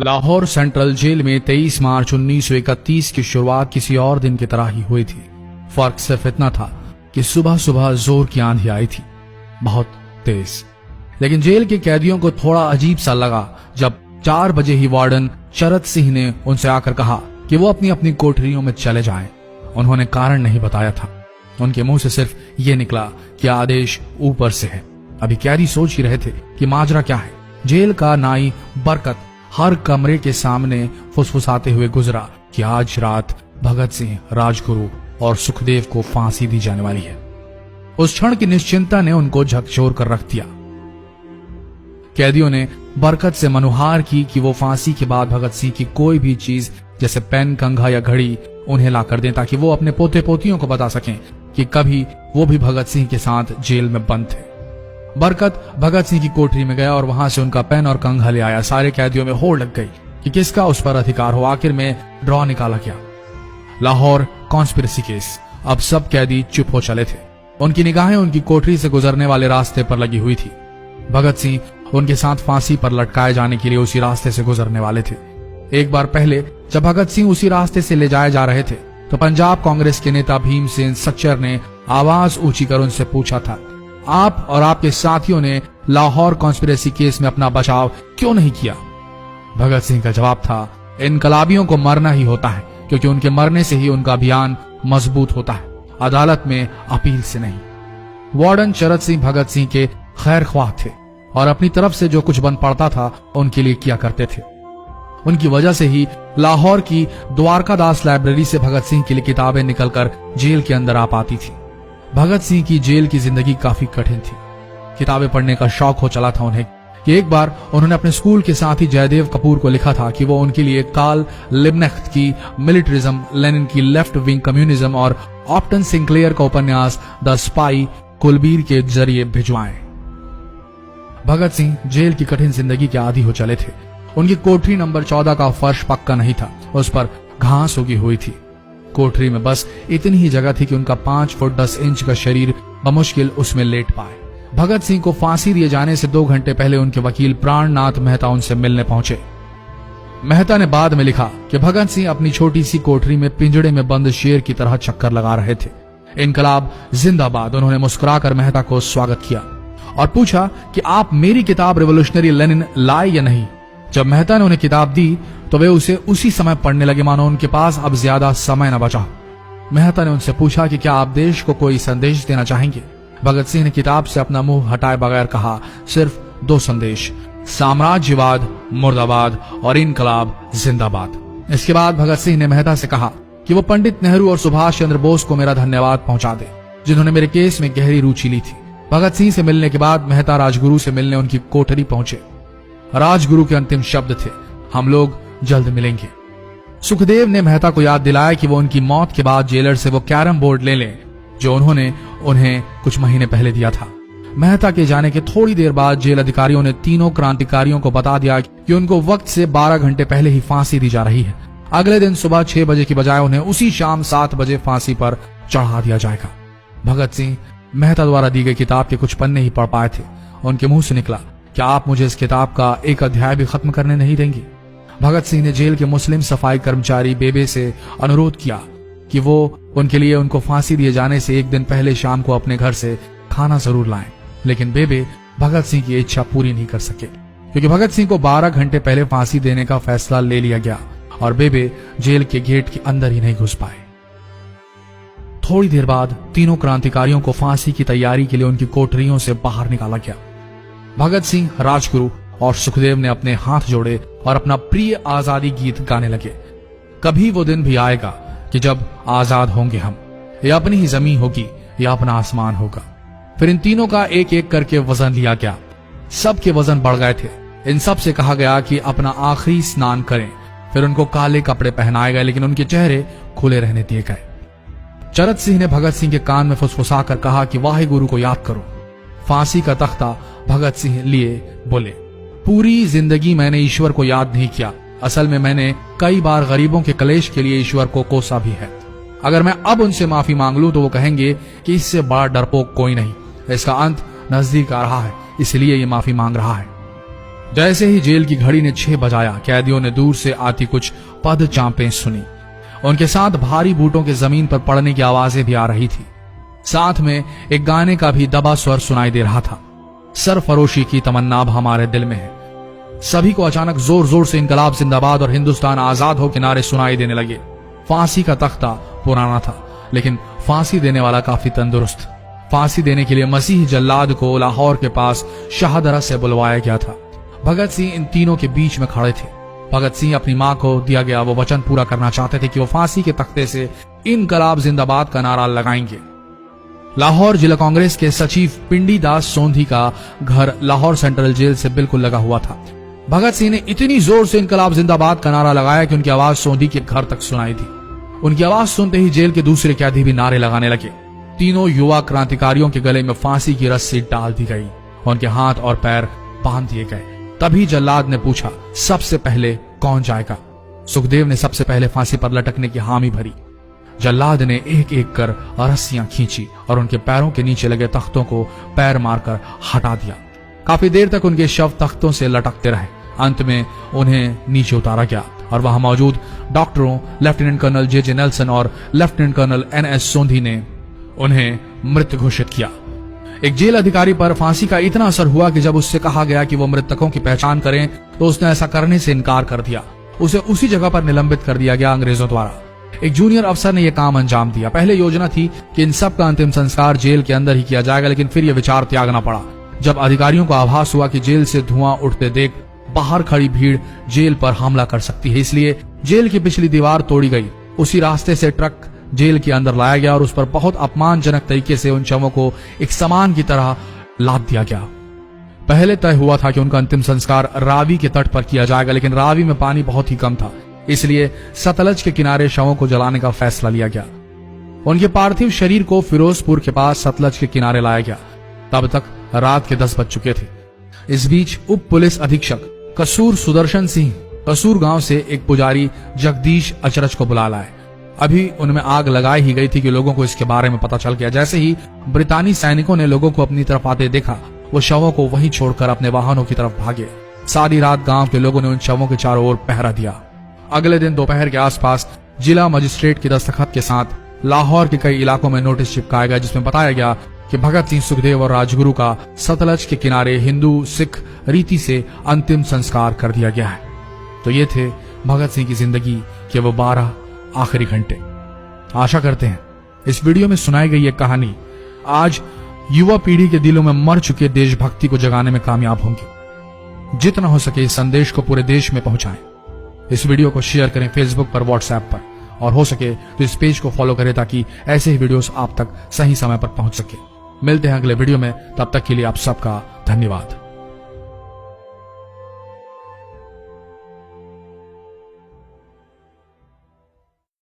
Lahore central jail में 23 मार्च 1931 की शुरुआत किसी और दिन की तरह ही हुई थी। फर्क सिर्फ इतना था कि सुबह सुबह जोर की आंधी आई थी, बहुत तेज। लेकिन जेल के कैदियों को थोड़ा अजीब सा लगा जब 4 बजे ही वार्डन शरद सिंह ने उनसे आकर कहा कि वो अपनी अपनी कोठरियों में चले जाएं। उन्होंने कारण नहीं बताया था। उनके मुंह से सिर्फ ये निकला कि आदेश ऊपर से है। अभी कैदी सोच ही रहे थे कि माजरा क्या है। जेल का नाई बरकत हर कमरे के सामने फुसफुसाते हुए गुजरा कि आज रात भगत सिंह, राजगुरु और सुखदेव को फांसी दी जाने वाली है। उस क्षण की निश्चिंता ने उनको झकझोर कर रख दिया। कैदियों ने बरकत से मनुहार की कि वो फांसी के बाद भगत सिंह की कोई भी चीज जैसे पेन, कंघा या घड़ी उन्हें ला कर दें ताकि वो अपने पोते पोतियों को बता सकें कि कभी वो भी भगत सिंह के साथ जेल में बंद थे। बरकत भगत सिंह की कोठरी में गया और वहां से उनका पेन और कंघा ले आया। सारे कैदियों में होड़ लग गई कि किसका उस पर अधिकार हो। आखिर में ड्रॉ निकाला गया, लाहौर कॉन्स्पिरेसी केस। अब सब कैदी चुप हो चले थे। उनकी निगाहें उनकी कोठरी से गुजरने वाले रास्ते पर लगी हुई थी। भगत सिंह उनके साथ फांसी पर लटकाए जाने के लिए उसी रास्ते से गुजरने वाले थे। एक बार पहले जब भगत सिंह उसी रास्ते से ले जाए जा रहे थे तो पंजाब कांग्रेस के नेता भीमसेन सच्चर ने आवाज ऊंची कर उनसे पूछा था, आप और आपके साथियों ने लाहौर कॉन्स्पिरेसी केस में अपना बचाव क्यों नहीं किया? भगत सिंह का जवाब था, इनकलाबियों को मरना ही होता है क्योंकि उनके मरने से ही उनका अभियान मजबूत होता है, अदालत में अपील से नहीं। वार्डन शरद सिंह भगत सिंह के खैर ख्वाह थे और अपनी तरफ से जो कुछ बन पड़ता था उनके लिए किया करते थे। उनकी वजह से ही लाहौर की द्वारकादास लाइब्रेरी से भगत सिंह के लिए किताबें निकलकर जेल के अंदर आ पाती थी। भगत सिंह की जेल की जिंदगी काफी कठिन थी। किताबें पढ़ने का शौक हो चला था उन्हें कि एक बार उन्होंने अपने स्कूल के साथी जयदेव कपूर को लिखा था कि वो उनके लिए कार्ल लिब्नेख्त की मिलिटरिज्म, लेनिन की लेफ्ट विंग कम्युनिज्म और ऑप्टन सिंक्लेयर का उपन्यास द स्पाई कुलबीर के जरिए भिजवाएं। भगत सिंह जेल की कठिन जिंदगी के आदी हो चले थे। उनकी कोठरी नंबर 14 का फर्श पक्का नहीं था, उस पर घास उगी हुई थी। कोठरी में बस इतनी ही जगह थी कि उनका 5 फुट 10 इंच का शरीर बमुश्किल उसमें लेट पाए। भगत सिंह को फांसी दिए जाने से 2 घंटे पहले उनके वकील प्राणनाथ मेहता उनसे मिलने पहुंचे। मेहता ने बाद में लिखा कि भगत सिंह अपनी छोटी सी कोठरी में पिंजड़े में बंद शेर की तरह चक्कर लगा रहे थे। इनकलाब जिंदाबाद। उन्होंने मुस्कुराकर मेहता को स्वागत किया और पूछा कि आप मेरी किताब रिवोल्यूशनरी लेनिन लाए या नहीं। जब मेहता ने उन्हें किताब दी तो वे उसे उसी समय पढ़ने लगे मानो उनके पास अब ज्यादा समय न बचा। मेहता ने उनसे पूछा कि क्या आप देश को कोई संदेश देना चाहेंगे। भगत सिंह ने किताब से अपना मुंह हटाए बगैर कहा, सिर्फ 2 संदेश, साम्राज्यवाद मुर्दाबाद और इनकलाब जिंदाबाद। इसके बाद भगत सिंह ने मेहता से कहा कि वो पंडित नेहरू और सुभाष चंद्र बोस को मेरा धन्यवाद पहुंचा दे जिन्होंने मेरे केस में गहरी रुचि ली थी। भगत सिंह से मिलने के बाद मेहता राजगुरु से मिलने उनकी कोठरी पहुंचे। राजगुरु के अंतिम शब्द थे, हम लोग जल्द मिलेंगे। सुखदेव ने मेहता को याद दिलाया कि वो उनकी मौत के बाद जेलर से वो कैरम बोर्ड ले लें जो उन्होंने उन्हें कुछ महीने पहले दिया था। मेहता के जाने के थोड़ी देर बाद जेल अधिकारियों ने तीनों क्रांतिकारियों को बता दिया कि उनको वक्त से 12 घंटे पहले ही फांसी दी जा रही है। अगले दिन सुबह 6 बजे की बजाय उन्हें उसी शाम 7 बजे फांसी पर चढ़ा दिया जाएगा। भगत सिंह मेहता द्वारा दी गई किताब के कुछ पन्ने ही पढ़ पाए थे। उनके मुंह से निकला, क्या आप मुझे इस किताब का एक अध्याय भी खत्म करने नहीं देंगे? भगत सिंह ने जेल के मुस्लिम सफाई कर्मचारी बेबे से अनुरोध किया कि वो उनके लिए उनको फांसी दिए जाने से 1 दिन पहले शाम को अपने घर से खाना जरूर लाएं। लेकिन बेबे भगत सिंह की इच्छा पूरी नहीं कर सके क्योंकि भगत सिंह को 12 घंटे पहले फांसी देने का फैसला ले लिया गया और बेबे जेल के गेट के अंदर ही नहीं घुस पाए। थोड़ी देर बाद तीनों क्रांतिकारियों को फांसी की तैयारी के लिए उनकी कोठरियों से बाहर निकाला गया। भगत सिंह, राजगुरु और सुखदेव ने अपने हाथ जोड़े और अपना प्रिय आजादी गीत गाने लगे। कभी वो दिन भी आएगा कि जब आजाद होंगे हम, ये अपनी ही जमीन होगी या अपना आसमान होगा। फिर इन तीनों का एक एक करके वजन लिया गया। सबके वजन बढ़ गए थे। इन सब से कहा गया कि अपना आखिरी स्नान करें। फिर उनको काले कपड़े पहनाए गए लेकिन उनके चेहरे खुले रहने दिए गए। शरद सिंह ने भगत सिंह के कान में फुसफुसा कर कहा कि वाहिगुरु को याद करो। फांसी का तख्ता भगत सिंह लिए बोले, पूरी जिंदगी मैंने ईश्वर को याद नहीं किया। असल में मैंने कई बार गरीबों के कलेश के लिए ईश्वर को कोसा भी है। अगर मैं अब उनसे माफी मांग लूं तो वो कहेंगे कि इससे बड़ा डरपोक कोई नहीं। इसका अंत नजदीक आ रहा है, इसलिए ये माफी मांग रहा है। जैसे ही जेल की घड़ी ने 6 बजाया, कैदियों ने दूर से आती कुछ पद चांपें सुनी। उनके साथ भारी बूटों के जमीन पर पड़ने की आवाजें भी आ रही थी। साथ में एक गाने का भी दबा स्वर सुनाई दे रहा था। सरफरोशी की तमन्ना अब हमारे दिल में है। सभी को अचानक जोर जोर से इनकलाब जिंदाबाद और हिंदुस्तान आजाद हो के नारे सुनाई देने लगे। फांसी का तख्ता पुराना था, लेकिन फांसी देने वाला काफी तंदुरुस्त। फांसी देने के लिए मसीह जल्लाद को लाहौर के पास शाहदरा से बुलवाया गया था। भगत सिंह इन तीनों के बीच में खड़े थे। भगत सिंह अपनी मां को दिया गया वो वचन पूरा करना चाहते थे कि वो फांसी के तख्ते से इनकलाब जिंदाबाद का नारा लगाएंगे। लाहौर जिला कांग्रेस के सचिव पिंडी दास सोंधी का घर लाहौर सेंट्रल जेल से बिल्कुल लगा हुआ था। भगत सिंह ने इतनी जोर से इनकलाब जिंदाबाद का नारा लगाया कि उनकी आवाज सोंधी के घर तक सुनाई दी। उनकी आवाज सुनते ही जेल के दूसरे कैदी भी नारे लगाने लगे। तीनों युवा क्रांतिकारियों के गले में फांसी की रस्सी डाल दी गई, उनके हाथ और पैर बांध दिए गए। तभी जल्लाद ने पूछा, सबसे पहले कौन जाएगा? सुखदेव ने सबसे पहले फांसी पर लटकने की हामी भरी। जल्लाद ने एक एक कर रस्सियां खींची और उनके पैरों के नीचे लगे तख्तों को पैर मारकर हटा दिया। काफी देर तक उनके शव तख्तों से लटकते रहे। अंत में उन्हें नीचे उतारा गया और वहां मौजूद डॉक्टरों लेफ्टिनेंट कर्नल जे नेल्सन और लेफ्टिनेंट कर्नल NS सोंधी ने उन्हें मृत घोषित किया। एक जेल अधिकारी पर फांसी का इतना असर हुआ कि जब उससे कहा गया कि वो मृतकों की पहचान करें तो उसने ऐसा करने से इनकार कर दिया। उसे उसी जगह पर निलंबित कर दिया गया अंग्रेजों द्वारा। एक जूनियर अफसर ने यह काम अंजाम दिया। पहले योजना थी कि इन सब का अंतिम संस्कार जेल के अंदर ही किया जाएगा, लेकिन फिर यह विचार त्यागना पड़ा जब अधिकारियों को आभास हुआ कि जेल से धुआं उठते देख बाहर खड़ी भीड़ जेल पर हमला कर सकती है। इसलिए जेल की पिछली दीवार तोड़ी गई। उसी रास्ते से ट्रक जेल के अंदर लाया गया और उस पर बहुत अपमानजनक तरीके से उन शवों को एक सामान की तरह लाद दिया गया। पहले तय हुआ था कि उनका अंतिम संस्कार रावी के तट पर किया जाएगा, लेकिन रावी में पानी बहुत ही कम था, इसलिए सतलज के किनारे शवों को जलाने का फैसला लिया गया। उनके पार्थिव शरीर को फिरोजपुर के पास सतलज के किनारे लाया गया। तब तक रात के 10 बज चुके थे। इस बीच उप पुलिस अधीक्षक कसूर सुदर्शन सिंह कसूर गांव से एक पुजारी जगदीश अचरज को बुला लाए। अभी उनमें आग लगाई ही गई थी कि लोगों को इसके बारे में पता चल गया। जैसे ही ब्रितानी सैनिकों ने लोगों को अपनी तरफ आते देखा, वो शवों को वहीं छोड़कर अपने वाहनों की तरफ भागे। सारी रात गांव के लोगों ने उन शवों के चारों ओर पहरा दिया। अगले दिन दोपहर के आसपास जिला मजिस्ट्रेट के दस्तखत के साथ लाहौर के कई इलाकों में नोटिस चिपकाया गया, जिसमें बताया गया कि भगत सिंह, सुखदेव और राजगुरु का सतलज के किनारे हिंदू सिख रीति से अंतिम संस्कार कर दिया गया है। तो ये थे भगत सिंह की जिंदगी के वो 12 आखिरी घंटे। आशा करते हैं इस वीडियो में सुनाई गई ये कहानी आज युवा पीढ़ी के दिलों में मर चुके देशभक्ति को जगाने में कामयाब होंगे। जितना हो सके इस संदेश को पूरे देश में पहुंचाएं। इस वीडियो को शेयर करें फेसबुक पर, व्हाट्सएप पर, और हो सके तो इस पेज को फॉलो करें ताकि ऐसे ही वीडियोस आप तक सही समय पर पहुंच सके। मिलते हैं अगले वीडियो में, तब तक के लिए आप सबका धन्यवाद।